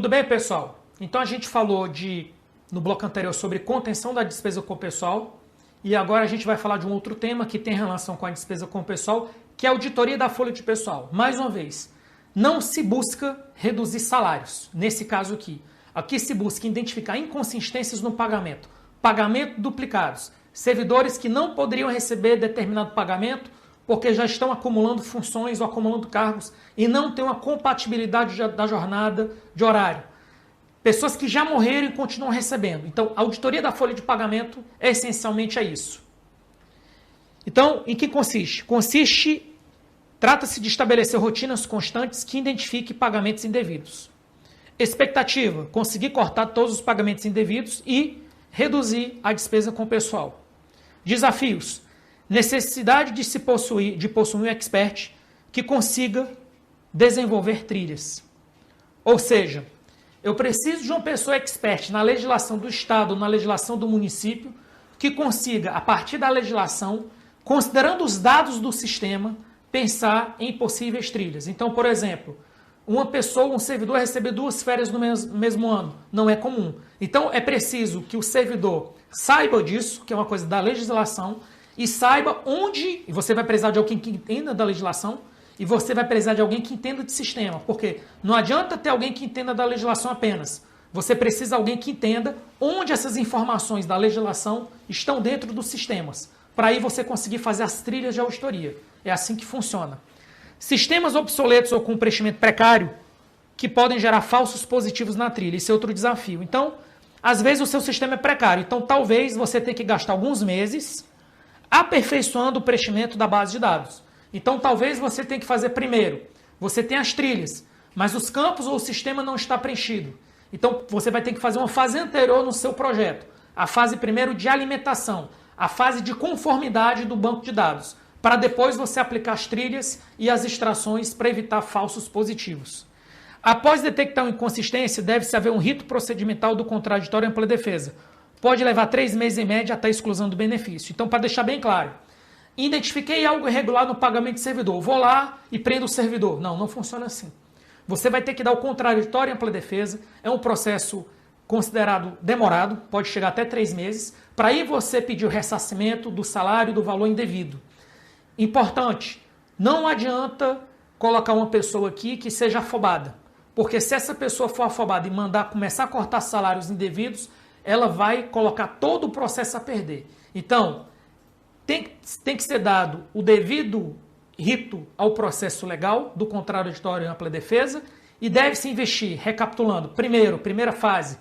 Tudo bem, pessoal? Então a gente falou no bloco anterior sobre contenção da despesa com o pessoal e agora a gente vai falar de um outro tema que tem relação com a despesa com o pessoal, que é a auditoria da folha de pessoal. Mais uma vez, não se busca reduzir salários, nesse caso aqui. Aqui se busca identificar inconsistências no pagamento, pagamento duplicados, servidores que não poderiam receber determinado pagamento porque já estão acumulando funções ou acumulando cargos e não tem uma compatibilidade da jornada de horário. Pessoas que já morreram e continuam recebendo. Então, a auditoria da folha de pagamento é essencialmente isso. Então, em que consiste? Trata-se de estabelecer rotinas constantes que identifiquem pagamentos indevidos. Expectativa, conseguir cortar todos os pagamentos indevidos e reduzir a despesa com o pessoal. Desafios, necessidade de possuir um expert que consiga desenvolver trilhas. Ou seja, eu preciso de uma pessoa expert na legislação do Estado, na legislação do município, que consiga, a partir da legislação, considerando os dados do sistema, pensar em possíveis trilhas. Então, por exemplo, um servidor receber 2 férias no mesmo ano. Não é comum. Então, é preciso que o servidor saiba disso, que é uma coisa da legislação, e saiba onde, e você vai precisar de alguém que entenda da legislação, e você vai precisar de alguém que entenda de sistema, porque não adianta ter alguém que entenda da legislação apenas. Você precisa de alguém que entenda onde essas informações da legislação estão dentro dos sistemas, para aí você conseguir fazer as trilhas de auditoria. É assim que funciona. Sistemas obsoletos ou com preenchimento precário que podem gerar falsos positivos na trilha. Esse é outro desafio. Então, às vezes o seu sistema é precário. Então, talvez você tenha que gastar alguns meses aperfeiçoando o preenchimento da base de dados. Então, talvez você tenha que fazer primeiro. Você tem as trilhas, mas os campos ou o sistema não está preenchido. Então, você vai ter que fazer uma fase anterior no seu projeto. A fase primeiro de alimentação, a fase de conformidade do banco de dados, para depois você aplicar as trilhas e as extrações para evitar falsos positivos. Após detectar uma inconsistência, deve-se haver um rito procedimental do contraditório e ampla defesa. Pode levar 3 meses em média até a exclusão do benefício. Então, para deixar bem claro, identifiquei algo irregular no pagamento de servidor, vou lá e prendo o servidor. Não, não funciona assim. Você vai ter que dar o contraditório e ampla defesa, é um processo considerado demorado, pode chegar até 3 meses, para aí você pedir o ressarcimento do salário do valor indevido. Importante, não adianta colocar uma pessoa aqui que seja afobada, porque se essa pessoa for afobada e começar a cortar salários indevidos, ela vai colocar todo o processo a perder. Então, tem que ser dado o devido rito ao processo legal do contraditório e ampla defesa e deve-se investir, recapitulando, primeira fase,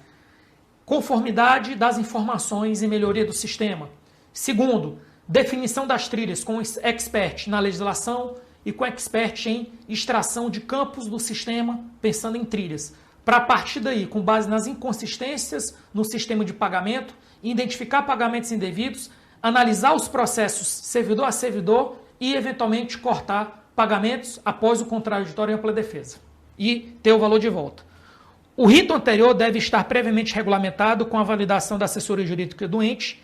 conformidade das informações e melhoria do sistema. Segundo, definição das trilhas com expert na legislação e com expert em extração de campos do sistema, pensando em trilhas. Para a partir daí, com base nas inconsistências no sistema de pagamento, identificar pagamentos indevidos, analisar os processos servidor a servidor e, eventualmente, cortar pagamentos após o contraditório e ampla defesa. E ter o valor de volta. O rito anterior deve estar previamente regulamentado com a validação da assessoria jurídica do ente,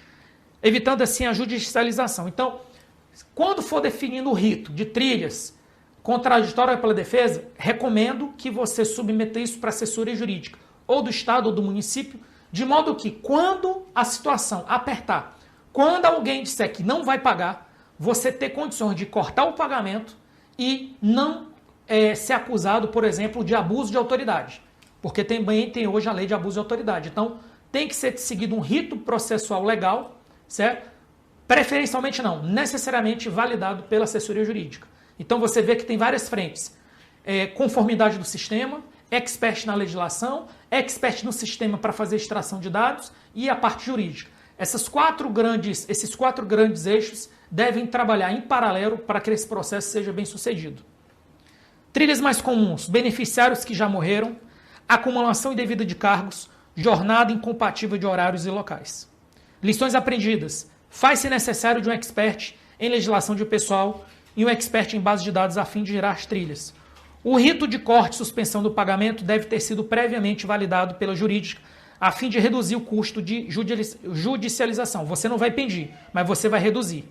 evitando assim a judicialização. Então, quando for definindo o rito de trilhas, contraditório pela defesa, recomendo que você submeta isso para a assessoria jurídica, ou do Estado ou do município, de modo que quando a situação apertar, quando alguém disser que não vai pagar, você ter condições de cortar o pagamento e não ser acusado, por exemplo, de abuso de autoridade. Porque também tem hoje a lei de abuso de autoridade. Então, tem que ser seguido um rito processual legal, certo? Preferencialmente não, necessariamente validado pela assessoria jurídica. Então você vê que tem várias frentes. Conformidade do sistema, expert na legislação, expert no sistema para fazer extração de dados e a parte jurídica. Esses quatro grandes eixos devem trabalhar em paralelo para que esse processo seja bem sucedido. Trilhas mais comuns, beneficiários que já morreram, acumulação indevida de cargos, jornada incompatível de horários e locais. Lições aprendidas. Faz-se necessário de um expert em legislação de pessoal e um expert em base de dados a fim de gerar as trilhas. O rito de corte e suspensão do pagamento deve ter sido previamente validado pela jurídica a fim de reduzir o custo de judicialização. Você não vai pedir, mas você vai reduzir.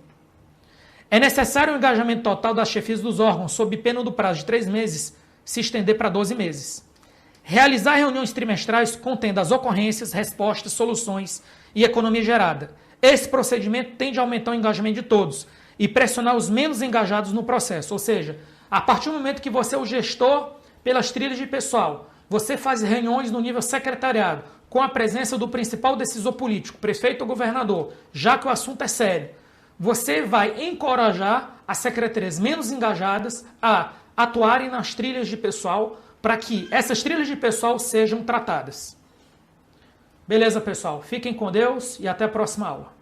É necessário o engajamento total das chefias dos órgãos, sob pena do prazo de 3 meses, se estender para 12 meses. Realizar reuniões trimestrais contendo as ocorrências, respostas, soluções e economia gerada. Esse procedimento tende a aumentar o engajamento de todos e pressionar os menos engajados no processo. Ou seja, a partir do momento que você é o gestor pelas trilhas de pessoal, você faz reuniões no nível secretariado, com a presença do principal decisor político, prefeito ou governador, já que o assunto é sério, você vai encorajar as secretarias menos engajadas a atuarem nas trilhas de pessoal para que essas trilhas de pessoal sejam tratadas. Beleza, pessoal? Fiquem com Deus e até a próxima aula.